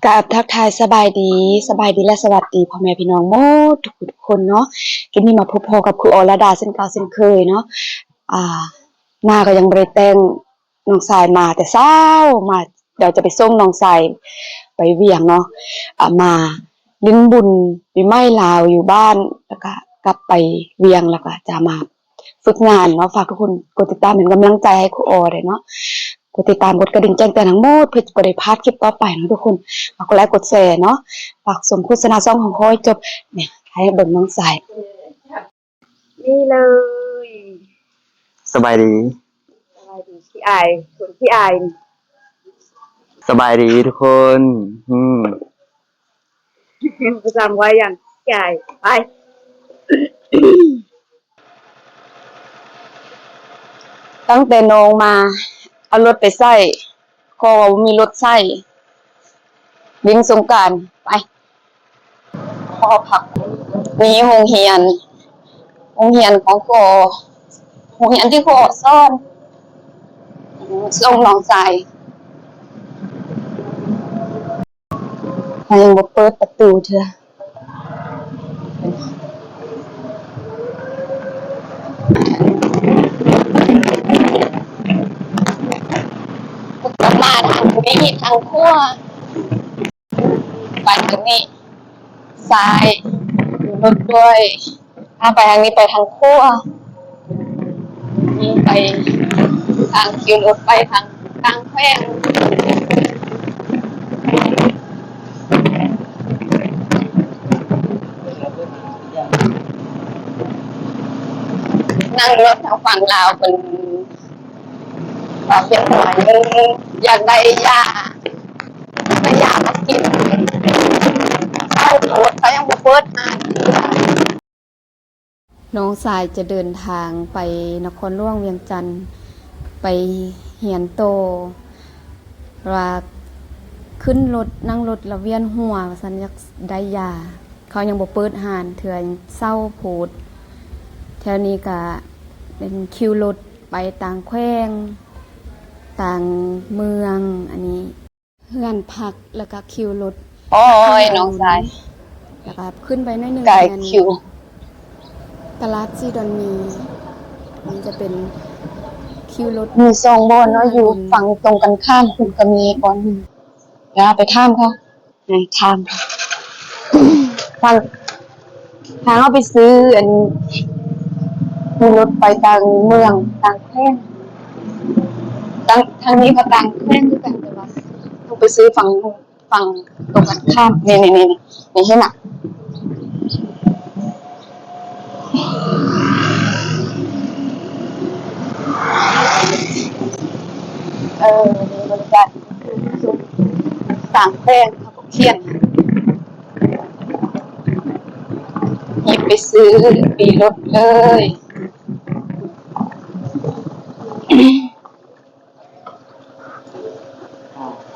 กับทักทายสบายดีและสวัสดีพ่อแม่พี่น้องหมดทุกคนเนาะกินนี้มาพบพอกับครูอรดาเช่นเก่าเช่นเคยเนาะอ่าหน้าก็ยังบ่ได้แต่งน้องสายมาแต่เช้ามาเดี๋ยวจะไปส่งน้องสายไปเวียงเนาะมาลิ้นบุญปีใหม่ลาวอยู่บ้านแล้วก็กลับไปเวียงแล้วก็จะมาฝึกงานเนาะฝากทุกคนกดติดตามเป็นกำลังใจให้ครูอด้วยเนาะกดติดตามกดกระดิ่งแจ้งเตือนทั้งหมดเพื่อจะบ่ได้พลาดคลิปต่อไปเนาะทุกคนฝากกดไลค์กดแชร์เนาะฝากสมโฆษณาซ่องของคอยจบเนี่ยให้เบิ่งน้องสายนี่เลยสบายดีสบายดีพี่อายคนพี่อายสบายดีทุกคน ประจำไว้อย่างพี่อายไปตั้งแต่น้องมาเอารถไปใส่ก็มีรถใส่ลิงสงกรานต์ไปพอพักมีโรงเรียนของคอโรงเรียนที่คอซ่อนส่งน้องสายยังบ่เปิดประตูเถอะกลับมาทางนี้ทางขั้วไปตรงนี้ซ้ายมีรถด้วยถ้าไปทางนี้ไปทางขั้วนี่ไปทางคิวรถไปทางกลางแพร่งนั่งรถทางฝั่งลาวเป็นเพียงหน่อยนึงอยากได้ยามากินเข้าโพสเขายังบ่เปิดให้น้องสายจะเดินทางไปนครหลวงเวียงจันทร์ไปเหียนโตว่าขึ้นรถนั่งรถแล้วเวียนหัวว่าซั่นอยากได้ยาเขายังบ่เปิดห้านเถื่อยังเศร้าโพดแถวนี้ก็เป็นคิวรถไปต่างแขวงต่างเมืองอันนี้เฮือนพักแล้วก็คิวรถโอ้ยน้องสายแล้วก็ขึ้นไปหน่อยนึงคิวตลาดซีดอนมีมันจะเป็นคิวรถมี2บ่อนเนาะอยู่ฝั่งตรงกันข้ามคุณก็มีบ่อนนึงเดี๋ยวไปถามเขาให้ถามทางเอาไปซื้ออันมีรถไปต่างเมืองต่างแขวงทางนี้ก็ต่างแขวงคือกันแต่ว่าต้องไปซื้อฝั่งตรงกันข้ามนี่เห็นน่ะมีบริการต่างแขวงเขาก็เขียนหยิบไปซื้อปีรถเลย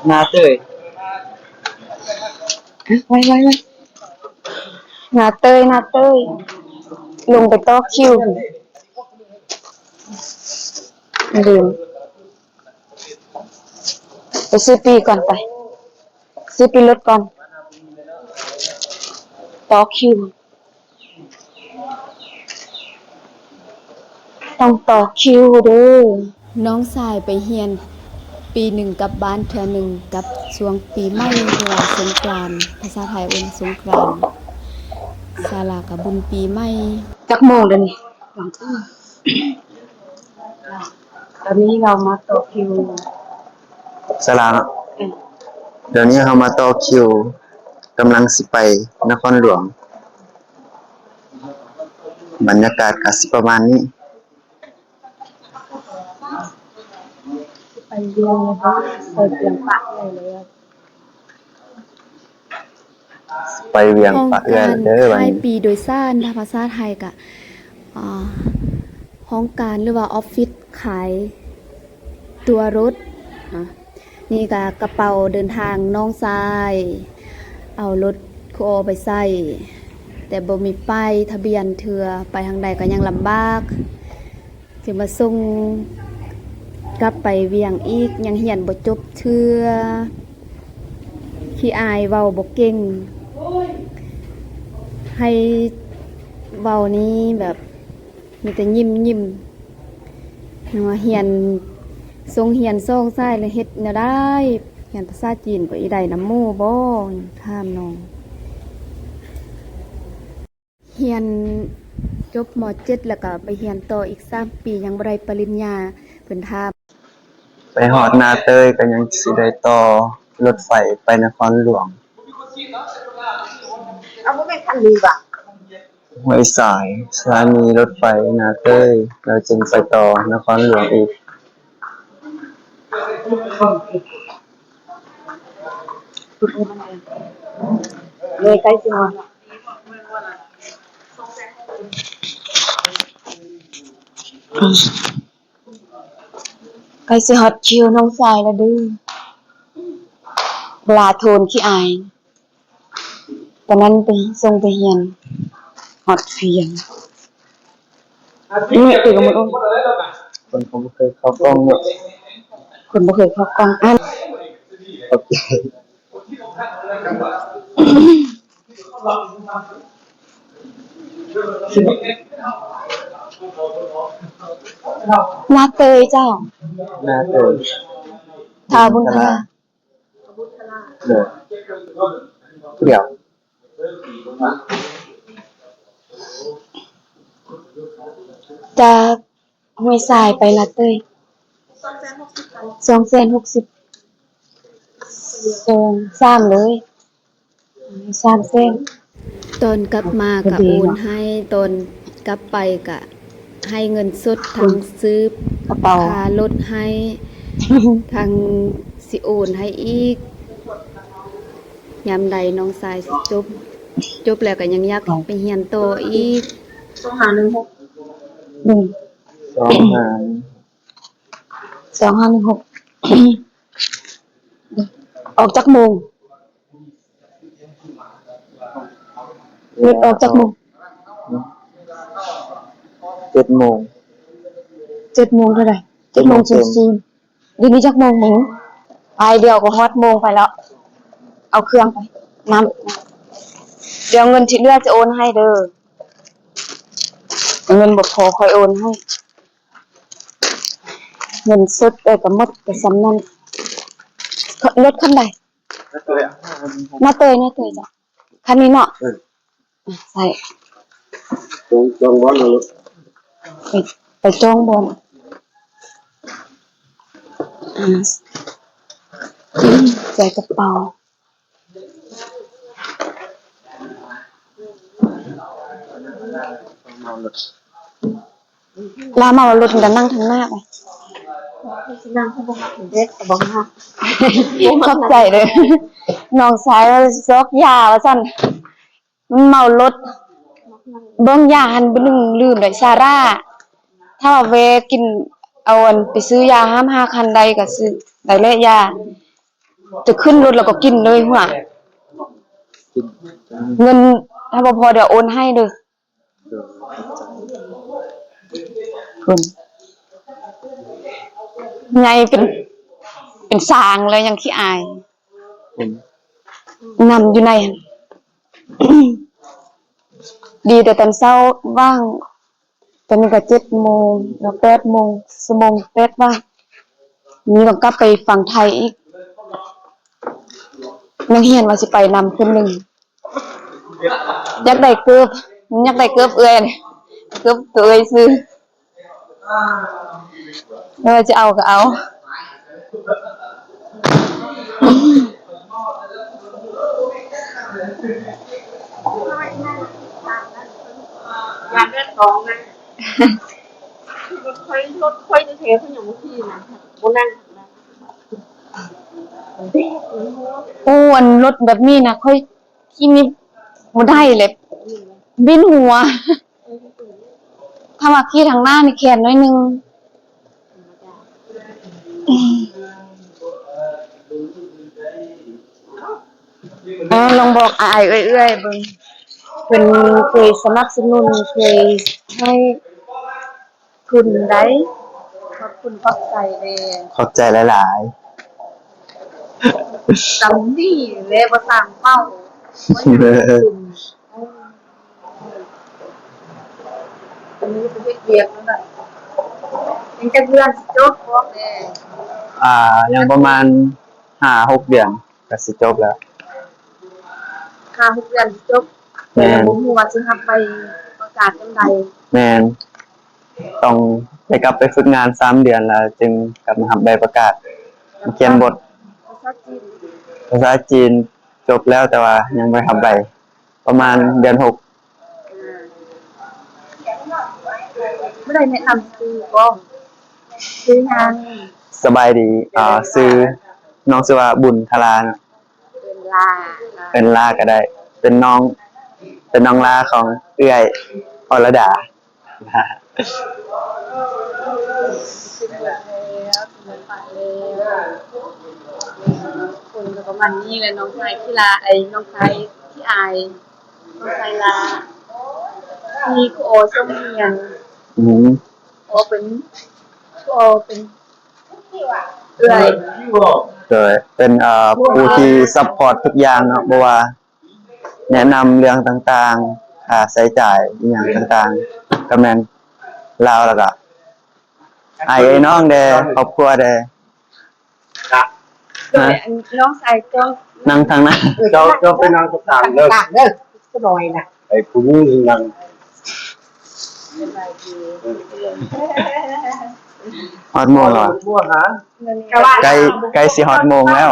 นาเตยไว้นาเต้ยลงไปต่อคิวลืมไปซื้อปีก่อนไปซื้อปีรถก่อนต่อคิวต้องต่อคิวเด้อน้องสายไปเฮียนปีหนึ่งกับบ้านเทื่อหนึ่งกับช่วงปีใหม่หรือว่าสงกรานต์ภาษาไทยเอิ้นสงกรานต์ศาลากับบุญปีใหม่จักโมงเดี๋ยวนี้ตอนนี้เรามาต่อคิวสลามเดี๋ยวนี้เรามาต่อคิวกำลังสิไปนครหลวงบรรยากาศก็สิประมาณนี้ไปเรียนนะคะไปเรียนปะเลยไปเวียงปะเอื้อนเด้อบัดนี้ปีโดยสารภาษาไทยก็ห้องการหรือว่าออฟฟิศขายตัวรถนี่ก็กระเป๋าเดินทางน้องชายเอารถครูไปใส่แต่บ่มีป้ายทะเบียนเถื่อไปทางใดก็ยังลำบากสิมาส่งกลับไปเวียงอีกยังเรียนบ่จบเทื่อโอเค ขี้อายเว้าบ่เก่งให้เว้านี้แบบมีแต่ยิ้มนัวเฮียนทรงเฮียนโซ่งซ้ายเลยเฮ็ดแนวได้เฮียนภาษาจีนก็อีได้นำหมู่บ่ถามน้องเฮียนจบม .7 แล้วก็ไปเฮียนต่ออีก3 ปียังบ่ได้ปริญญาเพิ่นถาม ไปฮอดนาเตยก็ยังสิได้ต่อรถไฟไปนครหลวง เอาบ่เป็นคันดีว่ะ ห้วยสายสถานีรถไฟนาเตยแล้วจึงไปต่อนครหลวงอีก เลยใกล้สิฮอดใกล้สิฮอดคิวน้องสายแล้วเด้อเวลาโทนขี้อายตอนนั้นไปส่งไปเรียนฮอดเพียงนี่คือกับมัน คนเขาบ่เคยเข้ากล้องเนาะ คนบ่เคยเข้ากล้องอัน ขอบใจ นาเตยเจ้า นาเตย ทาบุญคลา เด้อเดี๋ยว จากห้วยทรายไปนาเตย260,0003เลย3เส้น ตอนกลับมาก็ ก็ดี โอน เนาะ ให้ตอนกลับไปก็ให้เงินสดทั้งซื้อก ระเป๋า ค่ารถให้ทั้งสิโอนให้อีกยามใดน้องสายสิจบแล้วก็ยังอยากไปเรียนต่ออีก อืม 2516 ออกจากโมงเลิกออกจากโมง 7 โมง 7 โมงเท่าไหร่7 โมง เต็ม 00เดี๋ยวนี้จักโมงหมิงไปเดี๋ยวก็ฮอดโมงไปแล้ว เอาเครื่องไปน้ำเดี๋ยวเงินที่เหลือจะโอนให้เด้อเงินบ่พอค่อยโอนให้ เงินสดก็หมดก็สำนั้นรถคันใดนาเตยจ้ะคันนี้เนาะใส่จองบ่เลยไปจองบ่ใส่กระเป๋าลามาว่ารถมันจะนั่งทางหน้าไปนั่งข้างบนเด็กบอกฮะขอบใจเลยน้องสายว่าซอกยาว่าซั่นมันเมารถเบิ่งยาหันไปลืมได้ซาร่าถ้าว่าเวกินเอาอันไปซื้อยาห้าม5คันใดก็ซื้อได้แล้วยาจะขึ้นรถแล้วก็กินเลยหัวเงินถ้าบ่พอเดี๋ยวโอนให้เด้อคุณไงเป็นสางเลยยังขี้อายนำอยู่ในหั่น ดีแต่ตอนเช้าว่างตอนนี้ก็7 โมงแล้ว8 โมงชั่วโมง8ว่างมีต้องกลับไปฝั่งไทยอีกนักเรียนว่าสิไปนำคนหนึ่งอยากได้เกือบเอื้อยนี่เกือบตัวเอื้อยซื้อจะเอาก็เอาอยากได้ของนะรถค่อยจะเทขึ้นอย่างเมื่อกี้นะบนนั่งนะ อ้วนรถแบบนี้นะค่อยขี้นี่บ่ได้เลยบินหัวถ้ามาขี้ทางหน้านี่แขนน้อยนึงลองบอกอายเอื้อยๆเบิ่งเพิ่นเคยสนับสนุนเคยให้ทุนได้ขอบคุณขอบใจเลย ขอบใจหลายๆ จำนี่เลยบ่สร้างเป้าอันนี้เป็นเรียกนั่นแหละยังจะเดือนจบบ่แม่ ยังประมาณ5-6 เดือนก็สิจบแล้ว ค่า6เดือนจบแต่บ่ฮู้ว่าสิรับไปประกาศจังได แม่นต้องไปกลับไปฝึกงาน3 เดือนแล้ว จึงกลับมาทำใบประกาศมาเขียนบท ภาษาจีนภาษาจีนจบแล้วแต่ว่ายังไม่ทำใบประมาณเดือน 6บ่ได้แนะนำซื้อบ่ซื้องาน สบายดีซื้อน้องชื่อว่าบุญธราเนาะ เป็นลา เป็นลาก็ได้ เป็นน้องลาของเอื้อยอรดา สิบเดือนแล้วสิบเดือนไปแล้วคนก็ประมาณนี้แหละน้องชายที่ลาน้องชายที่อายน้องชายลามีโอส้มเมียน อืม โอเป็นโอเป็นเอื่อย โดยเป็นผู้ที่ซัพพอร์ตทุกอย่างเนาะบ่ว่าแนะนำเรื่องต่างๆค่าใช้จ่ายอหยังต่างๆก็แม่นลาวแล้วก็ไอ้น้องเด้ครอบครัวเด้ น้องชายก็ นั่งทางนั้น เจ้าไปนั่งตรงกลางเด้อ ก็ลอยนะ ไอ้ผู้หญิงนั่ง เป็นไรดี ฮอดโมงแล้ว ทั่วหา ใกล้สิฮอดโมงแล้ว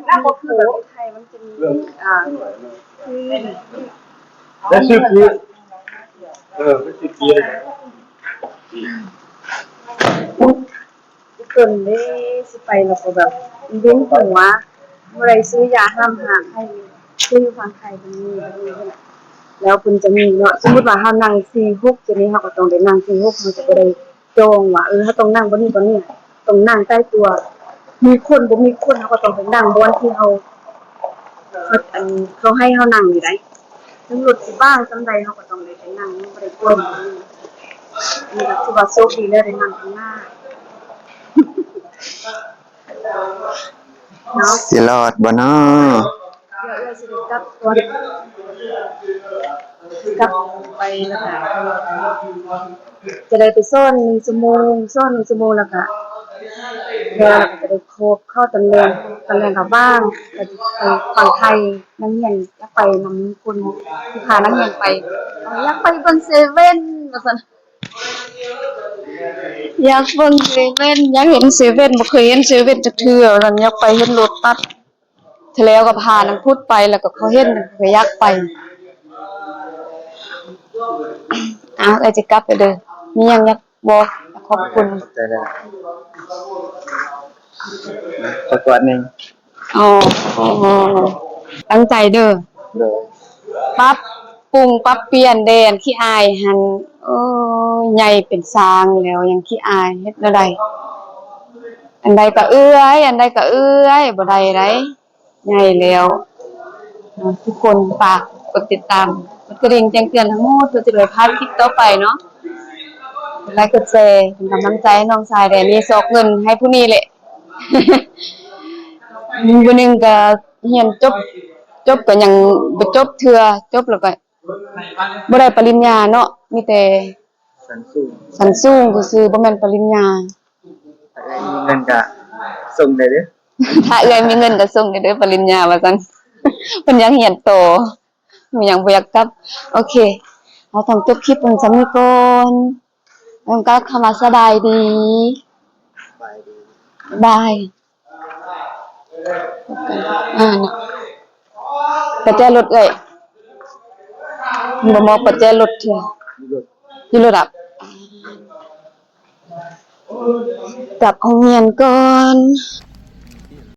แล้วก็คือแบบไทยมันจะมีคือ แล้วชื่อพี่ไม่ชื่อพี่ ทุกคนได้สิไปแล้วก็แบบเลี้ยงหัวเมื่อไรซื้อยาห้ามหางให้ซื้ออยู่ฝั่งไทยมันมีแล้วคุณจะมีเนาะสมมติว่าห้ามนั่ง4-6จะนี้เขาก็ต้องได้นั่ง4-6มันจะบ่ได้จองว่าถ้าต้องนั่งบ่นี้ต้องนั่งใต้ตัว มีคนบ่มีคนเขาก็ต้องไปนั่งบนที่เขาให้เขานั่งอยู่ได้ถึงรถสิบ้างจังใดเขาก็ต้องได้ไปนั่งบ่ได้กวนนี่ก็คือว่าโชคดีแล้วได้นั่งข้างหน้าเนาะ สิรอดบ่น้อ เดี๋ยวสิได้กลับก่อนกลับไปแล้วก็จะได้ไปซ่อน1 ชั่วโมงแล้วก็เดี๋ยวเราก็จะได้โคบเข้าตำแหน่งกับบ้างก็จะไปฝั่งไทยนักเรียนอยากไปนำคุณที่พานักเรียนไปอยากไปเบิ่งเซเว่นว่าซั่น อยากเบิ่งเซเว่นอยากเห็นเซเว่นบ่เคยเห็นเซเว่นจักเทื่อนั่นอยากไปเห็นรถตัดเทอแล้วก็พานังพูดไปแล้วก็เขาเห็นก็อยากไปเอ้ยจะกลับไปเด้อมีหยังอยากบอกขอบคุณ ใจได้สักวันหนึง อ๋อตั้งใจเด้อ โดย ปรับปรุงปรับเปลี่ยนแดนขี้อายหันใหญ่เป็นสร้างแล้วยังขี้อายเฮ็ดบ่ได้อันใดก็เอื้อยบ่ได้ไดใหญ่แล้วทุกคนฝากกดติดตามกดกระดิ่งแจ้งเตือนทั้งหมดเพื่อจะได้พลาดคลิปต่อไปเนาะกดไลค์กดแชร์เป็นกำลังใจให้น้องชายได้มีซอกเงินให้ผู้นี้แหละ วันหนึงก็เรียนจบก็ยังบ่จบเทื่อจบแล้วก็บ่ได้ปริญญาเนาะมีแต่ สันสู้ สันสูงซื่อๆบ่แม่นปริญญา มีเงินก็ส่งได้เด้อ ถ้าเอื้อยมีเงินก็ส่งได้เด้อปริญญาว่าซั่น เพิ่นยังเรียนโตมันยังบ่อยากกลับโอเคเราต้องจบคลิปเพิ่นซะนี้ก่อนแล้วก็เข้ามาสบายดี ไปดี บายพบกันเนาะปัจจัยรถเอ้ยบ่มองปัจจัยรถเถื่ออยู่รถอ่ะกลับห้องเรียนก่อน